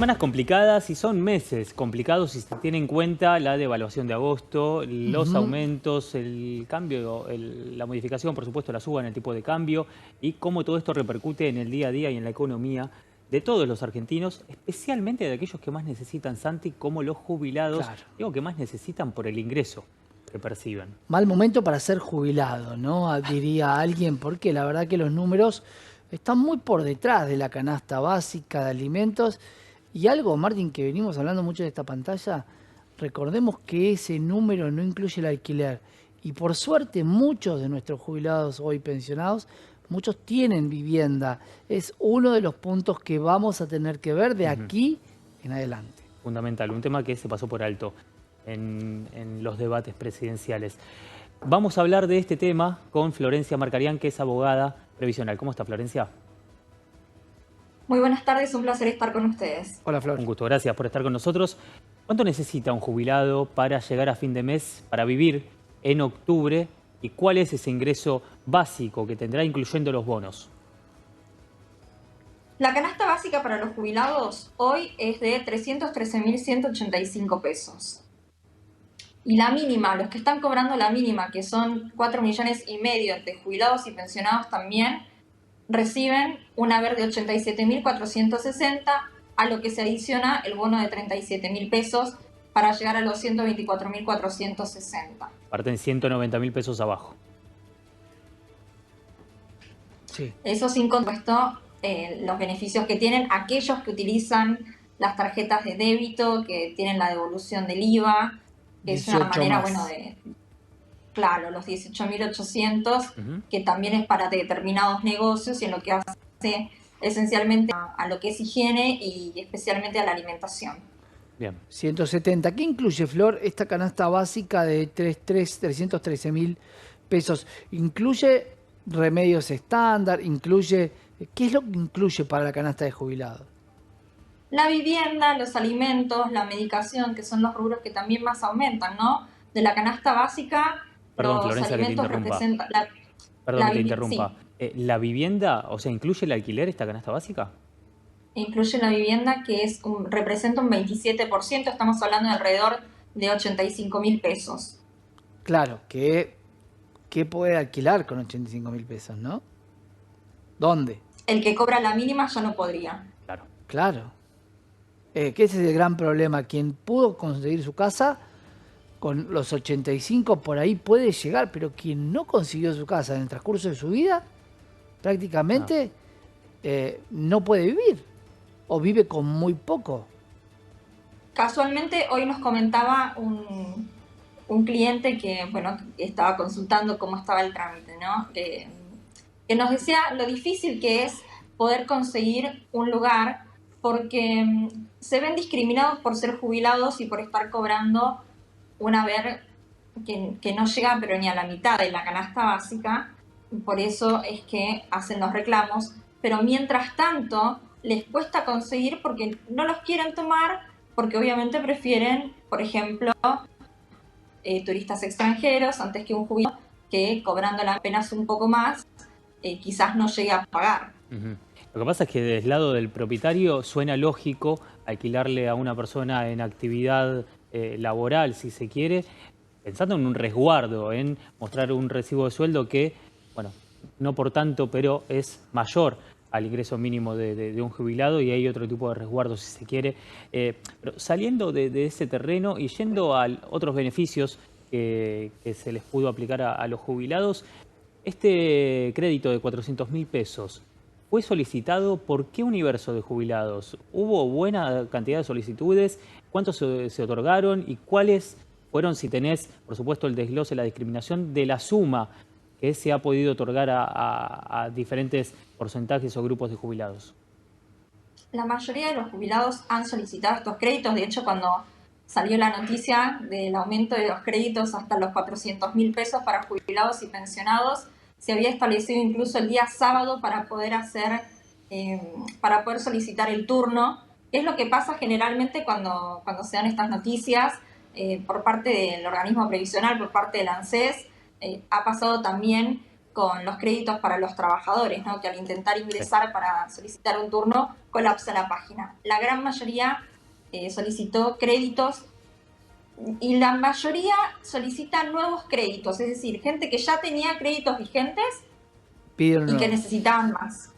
Semanas complicadas y son meses complicados si se tiene en cuenta la devaluación de agosto, los Ujú. aumentos, el cambio, la modificación, por supuesto, la suba en el tipo de cambio y cómo todo esto repercute en el día a día y en la economía de todos los argentinos, especialmente de aquellos que más necesitan, Santi, como los jubilados, Claro. digo que más necesitan por el ingreso que perciben. Mal momento para ser jubilado, ¿no? Diría alguien, porque la verdad que los números están muy por detrás de la canasta básica de alimentos. Y algo, Martín, que venimos hablando mucho de esta pantalla, recordemos que ese número no incluye el alquiler. Y por suerte, muchos de nuestros jubilados hoy pensionados, muchos tienen vivienda. Es uno de los puntos que vamos a tener que ver de Ujú. aquí en adelante. Fundamental, un tema que se pasó por alto en los debates presidenciales. Vamos a hablar de este tema con Florencia Marcarián, que es abogada previsional. ¿Cómo está, Florencia? Muy buenas tardes, un placer estar con ustedes. Hola, Flor. Un gusto, gracias por estar con nosotros. ¿Cuánto necesita un jubilado para llegar a fin de mes, para vivir en octubre? ¿Y cuál es ese ingreso básico que tendrá, incluyendo los bonos? La canasta básica para los jubilados hoy es de 313.185 pesos. Y la mínima, los que están cobrando la mínima, que son 4,5 millones entre jubilados y pensionados también, reciben un haber de 87.460, a lo que se adiciona el bono de 37.000 pesos para llegar a los 124.460. Parten 190.000 pesos abajo. Sí. Eso sin contexto los beneficios que tienen aquellos que utilizan las tarjetas de débito, que tienen la devolución del IVA, que es una 18 manera, más. bueno, claro, los 18.800, Ujú. que también es para determinados negocios y en lo que hace esencialmente a lo que es higiene y especialmente a la alimentación. Bien. 170. ¿Qué incluye, Flor, esta canasta básica de 313.000 pesos? ¿Incluye remedios estándar? ¿Incluye qué es lo que incluye para la canasta de jubilado? La vivienda, los alimentos, la medicación, que son los rubros que también más aumentan, ¿no? De la canasta básica, Perdón, los Florencia, que te alimentos interrumpa. representan Perdón que te sí, interrumpa. ¿La vivienda, o sea, incluye el alquiler esta canasta básica? incluye la vivienda que representa un 27%, estamos hablando de alrededor de 85.000 pesos. Claro, ¿qué puede alquilar con 85.000 pesos, no? ¿Dónde? El que cobra la mínima ya no podría. Claro. Claro. Que ese es el gran problema. Quien pudo conseguir su casa con los 85 por ahí puede llegar, pero quien no consiguió su casa en el transcurso de su vida, Ah, prácticamente no puede vivir o vive con muy poco. Casualmente hoy nos comentaba un cliente que, bueno, que estaba consultando cómo estaba el trámite, ¿no? Que nos decía lo difícil que es poder conseguir un lugar porque se ven discriminados por ser jubilados y por estar cobrando un haber que no llega pero ni a la mitad de la canasta básica. Por eso es que hacen los reclamos, pero mientras tanto les cuesta conseguir porque no los quieren tomar, porque obviamente prefieren, por ejemplo, turistas extranjeros antes que un jubilado que cobrando apenas un poco más quizás no llegue a pagar. ujú. Lo que pasa es que desde el lado del propietario suena lógico alquilarle a una persona en actividad laboral, si se quiere, pensando en un resguardo, en mostrar un recibo de sueldo que, bueno, no por tanto, pero es mayor al ingreso mínimo de un jubilado y hay otro tipo de resguardo, si se quiere. Pero saliendo de ese terreno y yendo a otros beneficios que se les pudo aplicar a los jubilados, este crédito de 400.000 pesos fue solicitado por qué universo de jubilados. ¿Hubo buena cantidad de solicitudes? ¿Cuántos se otorgaron? ¿Y cuáles fueron, si tenés, por supuesto, el desglose, la discriminación de la suma que se ha podido otorgar a diferentes porcentajes o grupos de jubilados? La mayoría de los jubilados han solicitado estos créditos. De hecho, cuando salió la noticia del aumento de los créditos hasta los 400.000 pesos para jubilados y pensionados, se había establecido incluso el día sábado para poder para poder solicitar el turno. Es lo que pasa generalmente cuando se dan estas noticias por parte del organismo previsional, por parte del ANSES. Ha pasado también con los créditos para los trabajadores, ¿no? Que al intentar ingresar para solicitar un turno colapsa la página. La gran mayoría solicitó créditos y la mayoría solicita nuevos créditos, es decir, gente que ya tenía créditos vigentes Pidieron y que nuevo. necesitaban más.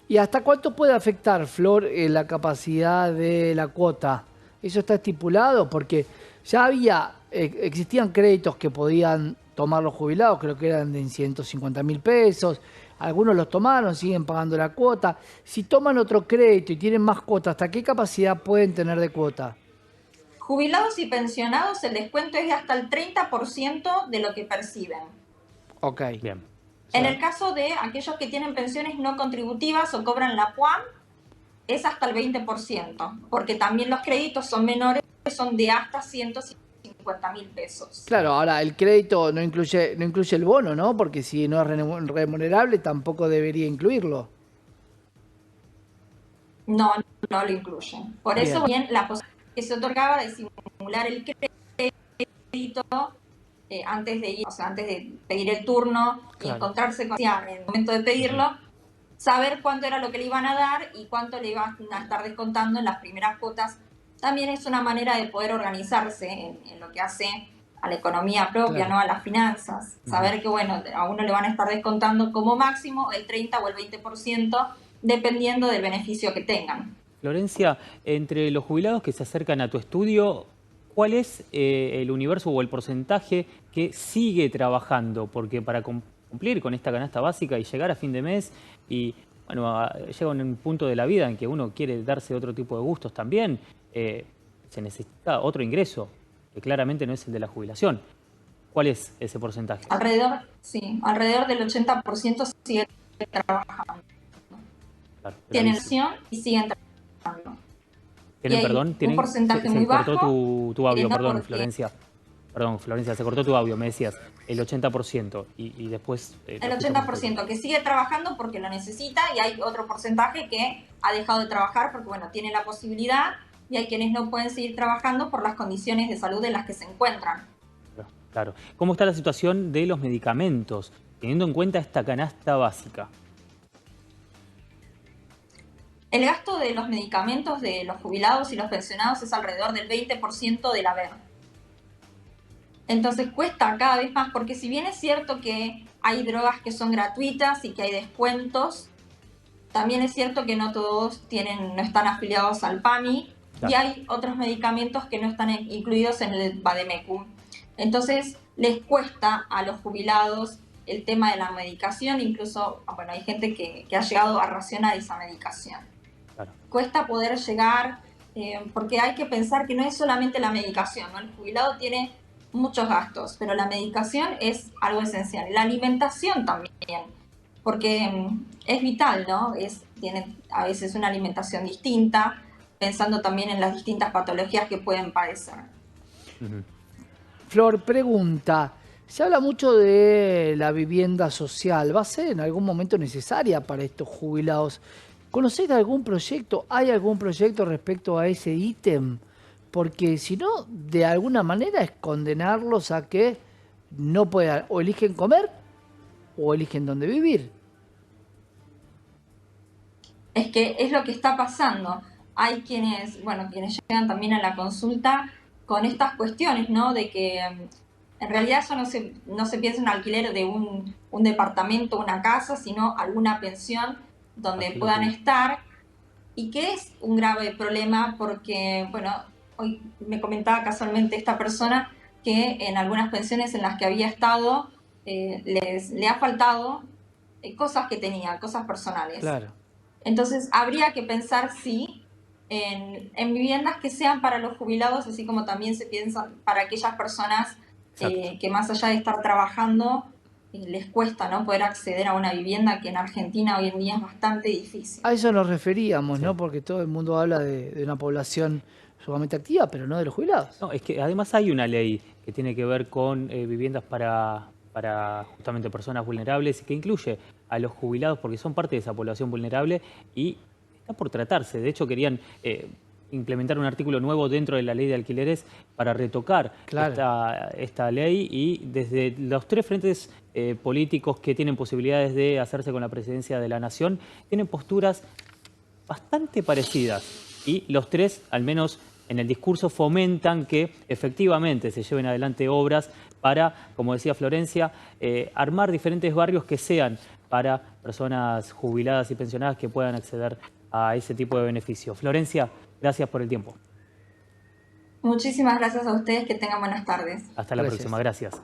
¿Y hasta cuánto puede afectar, Flor, la capacidad de la cuota? ¿Eso está estipulado? Porque ya existían créditos que podían tomar los jubilados, creo que eran de 150.000 pesos. Algunos los tomaron, siguen pagando la cuota. Si toman otro crédito y tienen más cuota, ¿hasta qué capacidad pueden tener de cuota? Jubilados y pensionados, el descuento es de hasta el 30% de lo que perciben. Ok. Bien. En el caso de aquellos que tienen pensiones no contributivas o cobran la PUAM, es hasta el 20%, porque también los créditos son menores, son de hasta 150.000 pesos. Claro, ahora el crédito no incluye el bono, ¿no? Porque si no es remunerable, tampoco debería incluirlo. No, no lo incluyen. Por eso Bien. bien la posibilidad que se otorgaba de simular el crédito antes de ir, o sea, antes de pedir el turno y Claro. encontrarse con en el momento de pedirlo, saber cuánto era lo que le iban a dar y cuánto le iban a estar descontando en las primeras cuotas. También es una manera de poder organizarse en lo que hace a la economía propia, Claro. ¿no? A las finanzas. Saber que, bueno, a uno le van a estar descontando como máximo el 30 o el 20%, dependiendo del beneficio que tengan. Florencia, entre los jubilados que se acercan a tu estudio, ¿cuál es el universo o el porcentaje que sigue trabajando? Porque para cumplir con esta canasta básica y llegar a fin de mes y bueno, llega un punto de la vida en que uno quiere darse otro tipo de gustos también, se necesita otro ingreso, que claramente no es el de la jubilación. ¿Cuál es ese porcentaje? Alrededor del 80% sigue trabajando. Claro, Tienen gravísimo. opción y siguen trabajando. Y Tienen, hay perdón, un porcentaje muy se cortó bajo, tu audio, no perdón, porque Florencia. Perdón, Florencia, se cortó tu audio, me decías el 80% y después el 80% que sigue trabajando porque lo necesita y hay otro porcentaje que ha dejado de trabajar porque, bueno, tiene la posibilidad y hay quienes no pueden seguir trabajando por las condiciones de salud en las que se encuentran. Claro. ¿Cómo está la situación de los medicamentos, teniendo en cuenta esta canasta básica? El gasto de los medicamentos de los jubilados y los pensionados es alrededor del 20% del haber. Entonces cuesta cada vez más, porque si bien es cierto que hay drogas que son gratuitas y que hay descuentos, también es cierto que no todos no están afiliados al PAMI, Claro. y hay otros medicamentos que no están incluidos en el Bademecum. Entonces les cuesta a los jubilados el tema de la medicación, incluso bueno, hay gente que ha llegado a racionar esa medicación. Claro. Cuesta poder llegar, porque hay que pensar que no es solamente la medicación, ¿no? El jubilado tiene muchos gastos, pero la medicación es algo esencial. La alimentación también, porque es vital, ¿no? Tiene a veces una alimentación distinta, pensando también en las distintas patologías que pueden padecer. Flor, pregunta. Se habla mucho de la vivienda social. ¿Va a ser en algún momento necesaria para estos jubilados? ¿Conocés de algún proyecto? ¿Hay algún proyecto respecto a ese ítem? Porque si no, de alguna manera es condenarlos a que no puedan, o eligen comer o eligen dónde vivir. Es que es lo que está pasando. Hay quienes llegan también a la consulta con estas cuestiones, ¿no? De que en realidad eso no se piensa en alquiler de un departamento, una casa, sino alguna pensión donde puedan estar, y que es un grave problema porque, bueno, hoy me comentaba casualmente esta persona que en algunas pensiones en las que había estado le ha faltado cosas que tenía, cosas personales. Claro. Entonces habría que pensar, sí, en viviendas que sean para los jubilados, así como también se piensa para aquellas personas que más allá de estar trabajando, les cuesta, ¿no? Poder acceder a una vivienda, que en Argentina hoy en día es bastante difícil. A eso nos referíamos, Sí. ¿no? Porque todo el mundo habla de una población sumamente activa, pero no de los jubilados. No, es que además hay una ley que tiene que ver con viviendas para justamente personas vulnerables y que incluye a los jubilados porque son parte de esa población vulnerable y está por tratarse. De hecho, querían implementar un artículo nuevo dentro de la ley de alquileres para retocar Claro. esta ley, y desde los tres frentes políticos que tienen posibilidades de hacerse con la presidencia de la Nación, tienen posturas bastante parecidas, y los tres, al menos en el discurso, fomentan que efectivamente se lleven adelante obras para, como decía Florencia, armar diferentes barrios que sean para personas jubiladas y pensionadas que puedan acceder a ese tipo de beneficios. Florencia, gracias por el tiempo. Muchísimas gracias a ustedes, que tengan buenas tardes. Hasta la Gracias. próxima, gracias.